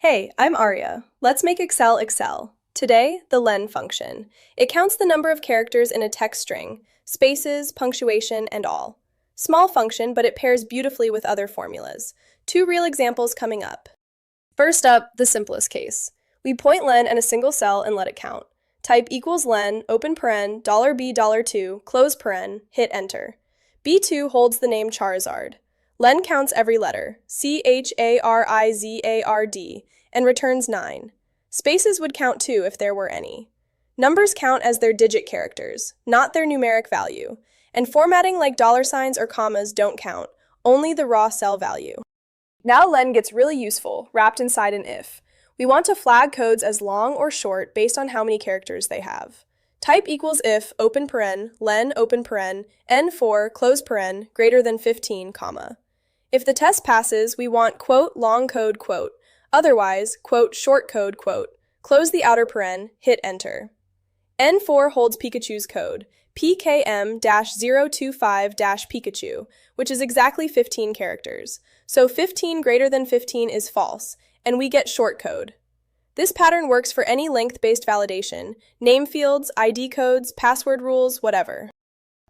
Hey, I'm Aria. Let's make Excel Excel. Today, the LEN function. It counts the number of characters in a text string, spaces, punctuation, and all. Small function, but it pairs beautifully with other formulas. Two real examples coming up. First up, the simplest case. We point len in a single cell and let it count. Type equals len, open paren, $B$2, close paren, hit enter. B2 holds the name Charizard. Len counts every letter, Charizard, and returns 9. Spaces would count too if there were any. Numbers count as their digit characters, not their numeric value, and formatting like $signs or commas don't count, only the raw cell value. Now len gets really useful, wrapped inside an if. We want to flag codes as long or short based on how many characters they have. Type equals if, open paren, len, open paren, n4, close paren, greater than 15, comma. If the test passes, we want quote, long code, quote. Otherwise, quote, short code, quote. Close the outer paren, hit enter. N4 holds Pikachu's code, PKM-025-Pikachu, which is exactly 15 characters. So 15 greater than 15 is false, and we get short code. This pattern works for any length-based validation, name fields, ID codes, password rules, whatever.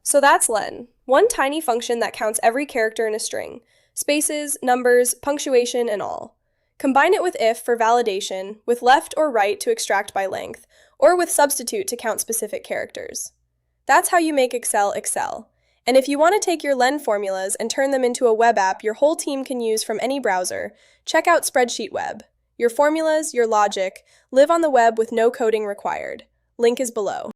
So that's len, one tiny function that counts every character in a string, spaces, numbers, punctuation, and all. Combine it with if for validation, with left or right to extract by length, or with substitute to count specific characters. That's how you make Excel Excel. And if you want to take your LEN formulas and turn them into a web app your whole team can use from any browser, check out SpreadsheetWeb. Your formulas, your logic, live on the web with no coding required. Link is below.